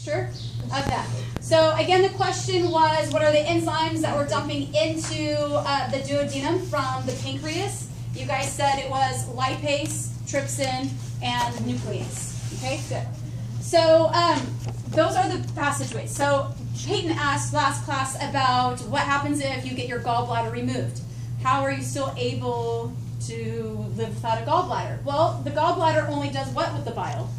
Sure? Of that. So again, the question was, what are the enzymes that we're dumping into the duodenum from the pancreas? You guys said it was lipase, trypsin, and nuclease. Okay, good. So those are the passageways. So Peyton asked last class about what happens if you get your gallbladder removed. How are you still able to live without a gallbladder? Well, the gallbladder only does what with the bile?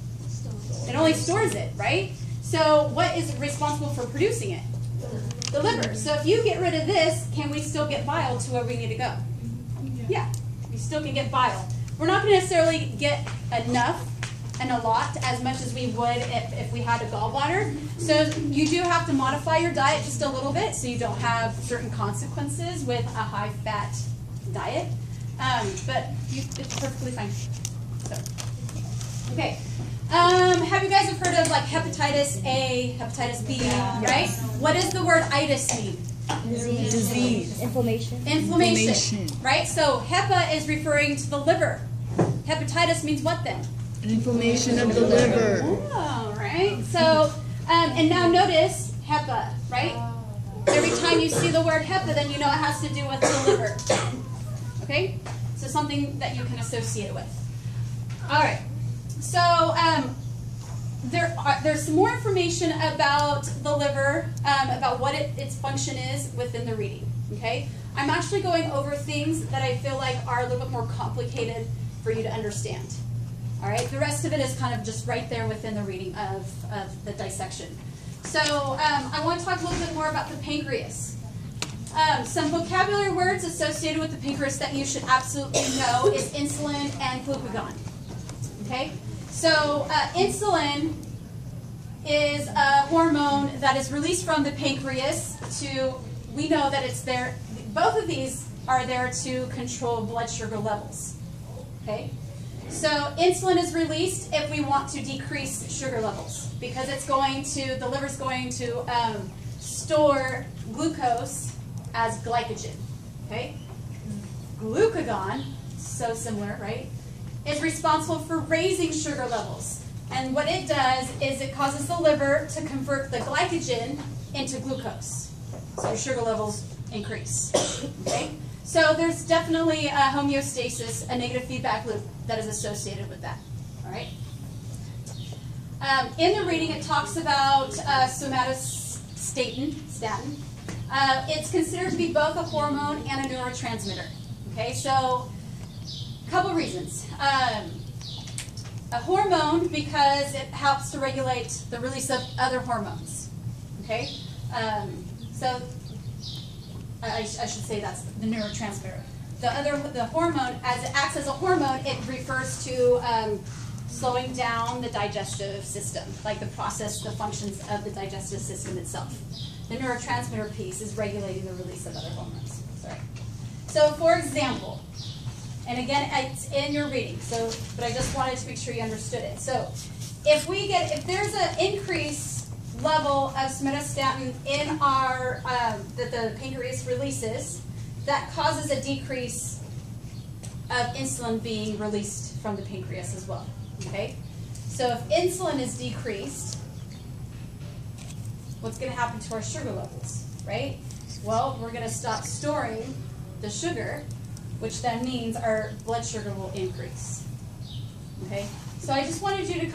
It only stores it, right? So what is responsible for producing it? The liver. So if you get rid of this, can we still get bile to where we need to go? Yeah, we still can get bile. We're not going to necessarily get enough and a lot as much as we would if we had a gallbladder. So you do have to modify your diet just a little bit so you don't have certain consequences with a high-fat diet. But it's perfectly fine. So, okay. Have you guys heard of like hepatitis A, hepatitis B, right? What does the word itis mean? Disease. Inflammation. Right? So HEPA is referring to the liver. Hepatitis means what then? Inflammation of the liver. Oh, right. So, and now notice HEPA, right? Every time you see the word HEPA, then you know it has to do with the liver. Okay? So something that you can associate with. All right. So there's some more information about the liver, about what its function is within the reading. Okay? I'm actually going over things that I feel like are a little bit more complicated for you to understand. All right? The rest of it is kind of just right there within the reading of the dissection. So I want to talk a little bit more about the pancreas. Some vocabulary words associated with the pancreas that you should absolutely know is insulin and glucagon. Okay? So insulin is a hormone that is released from the pancreas we know that it's there, both of these are there to control blood sugar levels. Okay? So insulin is released if we want to decrease sugar levels because the liver's going to store glucose as glycogen. Okay? Glucagon, so similar, right? Is responsible for raising sugar levels. And what it does is it causes the liver to convert the glycogen into glucose. So your sugar levels increase. Okay? So there's definitely a homeostasis, a negative feedback loop that is associated with that. All right? In the reading, it talks about somatostatin. It's considered to be both a hormone and a neurotransmitter. Okay, so a couple reasons. A hormone because it helps to regulate the release of other hormones. Okay, so I should say that's the neurotransmitter. The hormone, as it acts as a hormone, it refers to slowing down the digestive system, like the functions of the digestive system itself. The neurotransmitter piece is regulating the release of other hormones. Sorry. So, for example, and again, it's in your reading, but I just wanted to make sure you understood it. So, if there's an increased level of somatostatin in that the pancreas releases, that causes a decrease of insulin being released from the pancreas as well. Okay? So if insulin is decreased, what's going to happen to our sugar levels, right? Well, we're going to stop storing the sugar, which then means our blood sugar will increase. Okay? So I just wanted you to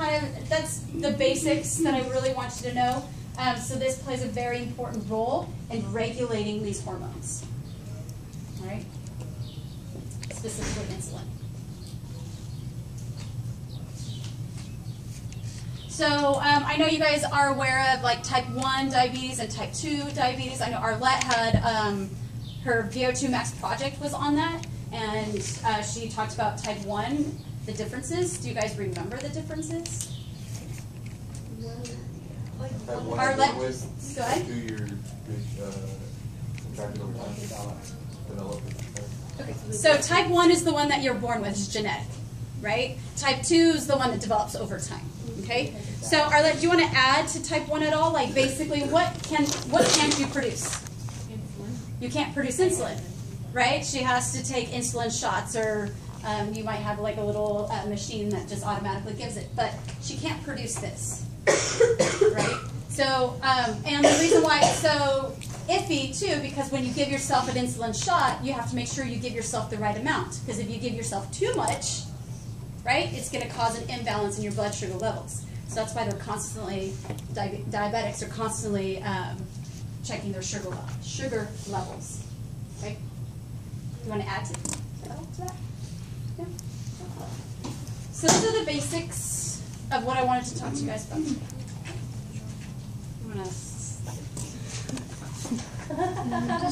that's the basics that I really want you to know. So this plays a very important role in regulating these hormones. All right? Specifically insulin. So I know you guys are aware of like type 1 diabetes and type 2 diabetes. I know Arlette had her VO2 Max project was on that, and she talked about type 1, the differences. Do you guys remember the differences? Arlette, go ahead. Okay. So type 1 is the one that you're born with, it's genetic, right? Type 2 is the one that develops over time. Okay? So Arlette, do you want to add to type 1 at all? Like basically what can't you produce? Insulin. You can't produce insulin, right? She has to take insulin shots, or you might have like a little machine that just automatically gives it, but she can't produce this, right? So, and the reason why it's so iffy too, because when you give yourself an insulin shot, you have to make sure you give yourself the right amount. Because if you give yourself too much, right, it's going to cause an imbalance in your blood sugar levels. So that's why they're constantly, diabetics are constantly checking their sugar levels. Okay? You want to add to that? Yeah. So those are the basics of what I wanted to talk to you guys about today. I'm gonna